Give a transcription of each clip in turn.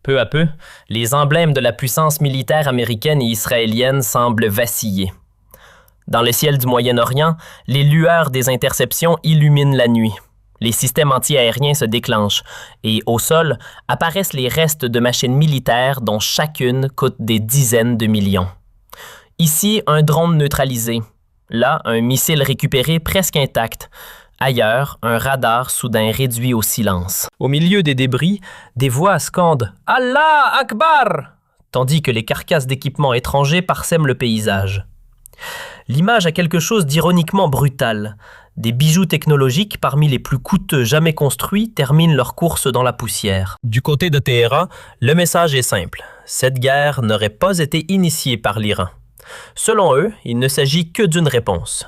Peu à peu, les emblèmes de la puissance militaire américaine et israélienne semblent vaciller. Dans le ciel du Moyen-Orient, les lueurs des interceptions illuminent la nuit. Les systèmes anti-aériens se déclenchent et, au sol, apparaissent les restes de machines militaires dont chacune coûte des dizaines de millions. Ici, un drone neutralisé. Là, un missile récupéré presque intact. Ailleurs, un radar soudain réduit au silence. Au milieu des débris, des voix scandent « Allah Akbar !» tandis que les carcasses d'équipements étrangers parsèment le paysage. L'image a quelque chose d'ironiquement brutal. Des bijoux technologiques parmi les plus coûteux jamais construits terminent leur course dans la poussière. Du côté de Téhéran, le message est simple. Cette guerre n'aurait pas été initiée par l'Iran. Selon eux, il ne s'agit que d'une réponse.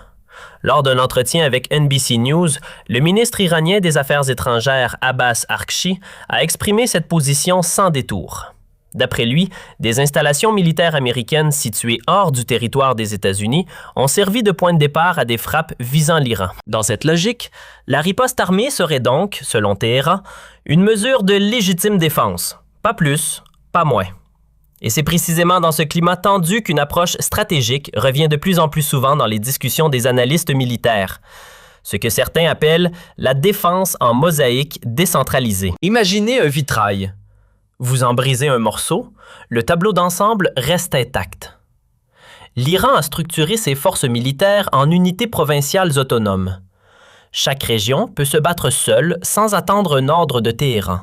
Lors d'un entretien avec NBC News, le ministre iranien des Affaires étrangères Abbas Araghchi a exprimé cette position sans détour. D'après lui, des installations militaires américaines situées hors du territoire des États-Unis ont servi de point de départ à des frappes visant l'Iran. Dans cette logique, la riposte armée serait donc, selon Téhéran, une mesure de légitime défense. Pas plus, pas moins. Et c'est précisément dans ce climat tendu qu'une approche stratégique revient de plus en plus souvent dans les discussions des analystes militaires. Ce que certains appellent la défense en mosaïque décentralisée. Imaginez un vitrail. Vous en brisez un morceau, le tableau d'ensemble reste intact. L'Iran a structuré ses forces militaires en unités provinciales autonomes. Chaque région peut se battre seule sans attendre un ordre de Téhéran.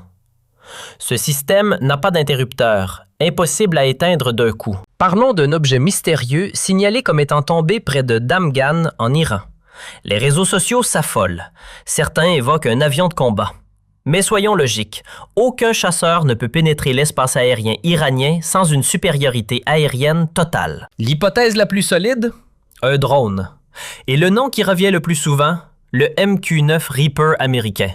Ce système n'a pas d'interrupteur, impossible à éteindre d'un coup. Parlons d'un objet mystérieux signalé comme étant tombé près de Damgan en Iran. Les réseaux sociaux s'affolent. Certains évoquent un avion de combat. Mais soyons logiques, aucun chasseur ne peut pénétrer l'espace aérien iranien sans une supériorité aérienne totale. L'hypothèse la plus solide? Un drone. Et le nom qui revient le plus souvent? Le MQ-9 Reaper américain.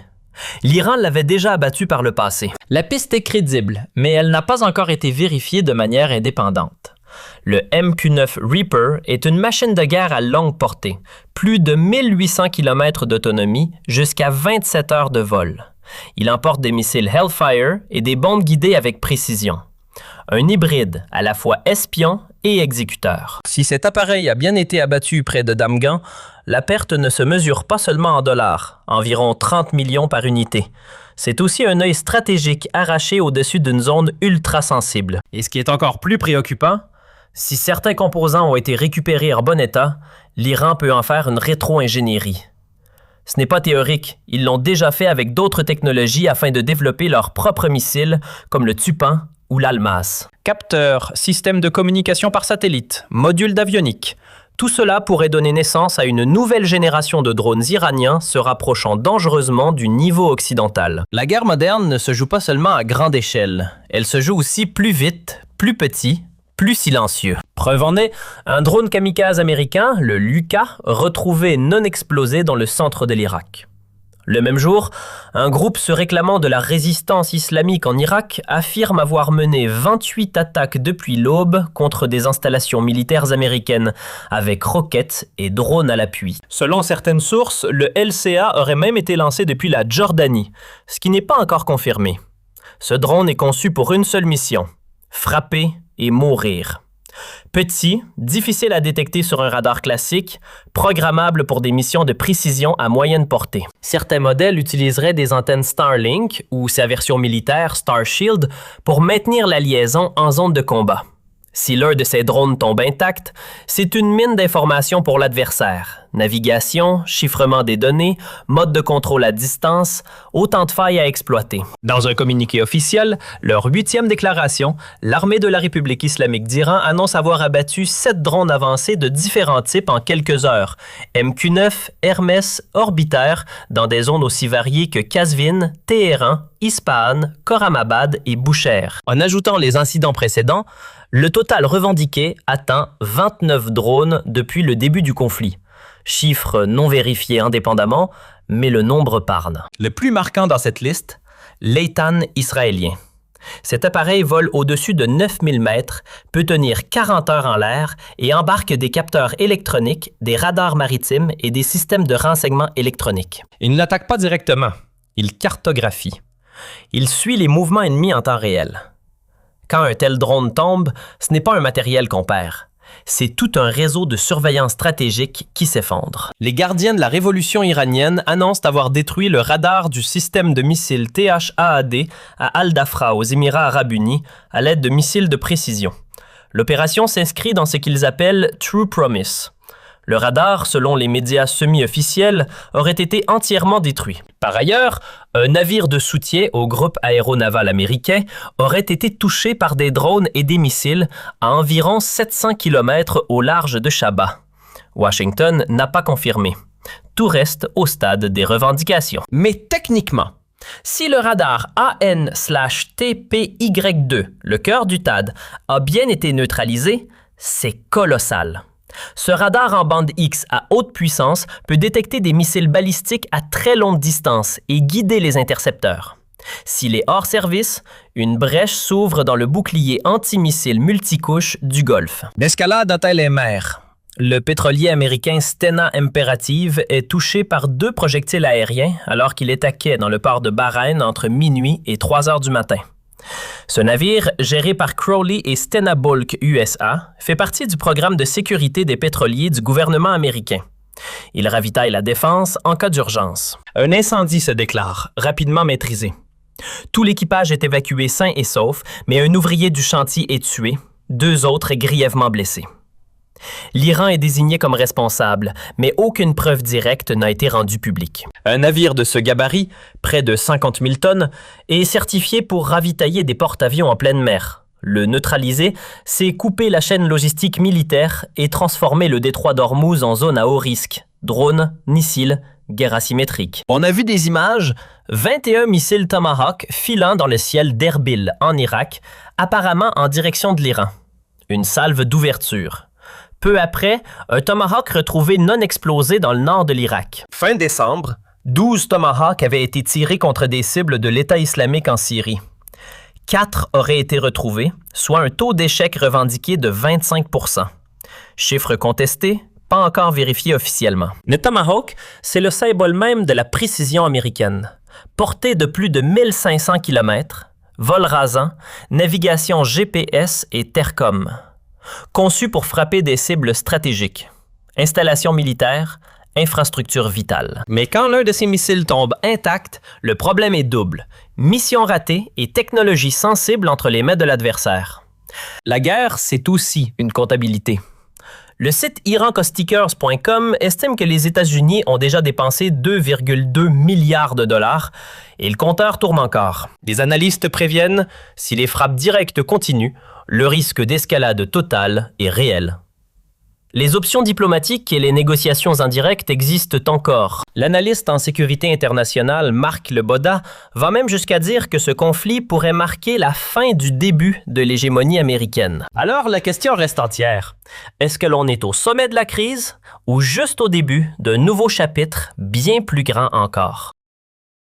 L'Iran l'avait déjà abattu par le passé. La piste est crédible, mais elle n'a pas encore été vérifiée de manière indépendante. Le MQ-9 Reaper est une machine de guerre à longue portée, plus de 1800 km d'autonomie jusqu'à 27 heures de vol. Il emporte des missiles Hellfire et des bombes guidées avec précision. Un hybride à la fois espion et exécuteur. Si cet appareil a bien été abattu près de Damgan, la perte ne se mesure pas seulement en dollars, environ 30 millions par unité. C'est aussi un œil stratégique arraché au-dessus d'une zone ultra sensible. Et ce qui est encore plus préoccupant, si certains composants ont été récupérés en bon état, l'Iran peut en faire une rétro-ingénierie. Ce n'est pas théorique, ils l'ont déjà fait avec d'autres technologies afin de développer leurs propres missiles, comme le Tupan ou l'Almas. Capteurs, systèmes de communication par satellite, modules d'avionique. Tout cela pourrait donner naissance à une nouvelle génération de drones iraniens se rapprochant dangereusement du niveau occidental. La guerre moderne ne se joue pas seulement à grande échelle, elle se joue aussi plus vite, plus petit, plus silencieux. Preuve en est, un drone kamikaze américain, le Luka, retrouvé non explosé dans le centre de l'Irak. Le même jour, un groupe se réclamant de la résistance islamique en Irak affirme avoir mené 28 attaques depuis l'aube contre des installations militaires américaines, avec roquettes et drones à l'appui. Selon certaines sources, le LCA aurait même été lancé depuis la Jordanie, ce qui n'est pas encore confirmé. Ce drone est conçu pour une seule mission, frapper et mourir. Petit, difficile à détecter sur un radar classique, programmable pour des missions de précision à moyenne portée. Certains modèles utiliseraient des antennes Starlink ou sa version militaire Starshield pour maintenir la liaison en zone de combat. Si l'un de ces drones tombe intact, c'est une mine d'informations pour l'adversaire. Navigation, chiffrement des données, mode de contrôle à distance, autant de failles à exploiter. Dans un communiqué officiel, leur 8e déclaration, l'armée de la République islamique d'Iran annonce avoir abattu 7 drones avancés de différents types en quelques heures. MQ-9, Hermès, Orbiter, dans des zones aussi variées que Kazvin, Téhéran, Ispahan, Khorramabad et Boucher. En ajoutant les incidents précédents, le total revendiqué atteint 29 drones depuis le début du conflit. Chiffre non vérifié indépendamment, mais le nombre parle. Le plus marquant dans cette liste, l'Eitan israélien. Cet appareil vole au-dessus de 9000 mètres, peut tenir 40 heures en l'air et embarque des capteurs électroniques, des radars maritimes et des systèmes de renseignement électronique. Il n'attaque pas directement, il cartographie. Il suit les mouvements ennemis en temps réel. Quand un tel drone tombe, ce n'est pas un matériel qu'on perd. C'est tout un réseau de surveillance stratégique qui s'effondre. Les gardiens de la révolution iranienne annoncent avoir détruit le radar du système de missiles THAAD à Al-Dhafra aux Émirats arabes unis à l'aide de missiles de précision. L'opération s'inscrit dans ce qu'ils appellent « True Promise ». Le radar, selon les médias semi-officiels, aurait été entièrement détruit. Par ailleurs, un navire de soutien au groupe aéronaval américain aurait été touché par des drones et des missiles à environ 700 km au large de Chabas. Washington n'a pas confirmé. Tout reste au stade des revendications. Mais techniquement, si le radar AN/TPY2, le cœur du THAAD, a bien été neutralisé, c'est colossal. Ce radar en bande X à haute puissance peut détecter des missiles balistiques à très longue distance et guider les intercepteurs. S'il est hors service, une brèche s'ouvre dans le bouclier antimissile multicouche du Golfe. L'escalade atteint les mers. Le pétrolier américain Stena Imperative est touché par 2 projectiles aériens alors qu'il est à quai dans le port de Bahreïn entre minuit et 3 heures du matin. Ce navire, géré par Crowley et Stena Bulk USA, fait partie du programme de sécurité des pétroliers du gouvernement américain. Il ravitaille la défense en cas d'urgence. Un incendie se déclare, rapidement maîtrisé. Tout l'équipage est évacué sain et sauf, mais un ouvrier du chantier est tué, 2 autres grièvement blessés. L'Iran est désigné comme responsable, mais aucune preuve directe n'a été rendue publique. Un navire de ce gabarit, près de 50 000 tonnes, est certifié pour ravitailler des porte-avions en pleine mer. Le neutraliser, c'est couper la chaîne logistique militaire et transformer le détroit d'Ormuz en zone à haut risque. Drones, missiles, guerre asymétrique. On a vu des images, 21 missiles Tomahawk filant dans le ciel d'Erbil, en Irak, apparemment en direction de l'Iran. Une salve d'ouverture. Peu après, un Tomahawk retrouvé non explosé dans le nord de l'Irak. Fin décembre, 12 Tomahawks avaient été tirés contre des cibles de l'État islamique en Syrie. 4 auraient été retrouvés, soit un taux d'échec revendiqué de 25 %. Chiffre contesté, pas encore vérifié officiellement. Le Tomahawk, c'est le symbole même de la précision américaine. Portée de plus de 1500 km, vol rasant, navigation GPS et Tercom. Conçu pour frapper des cibles stratégiques. Installation militaire, infrastructure vitale. Mais quand l'un de ces missiles tombe intact, le problème est double. Mission ratée et technologie sensible entre les mains de l'adversaire. La guerre, c'est aussi une comptabilité. Le site irancostickers.com estime que les États-Unis ont déjà dépensé 2,2 milliards de dollars et le compteur tourne encore. Les analystes préviennent, si les frappes directes continuent, le risque d'escalade totale est réel. Les options diplomatiques et les négociations indirectes existent encore. L'analyste en sécurité internationale Marc Leboda va même jusqu'à dire que ce conflit pourrait marquer la fin du début de l'hégémonie américaine. Alors la question reste entière. Est-ce que l'on est au sommet de la crise ou juste au début d'un nouveau chapitre bien plus grand encore?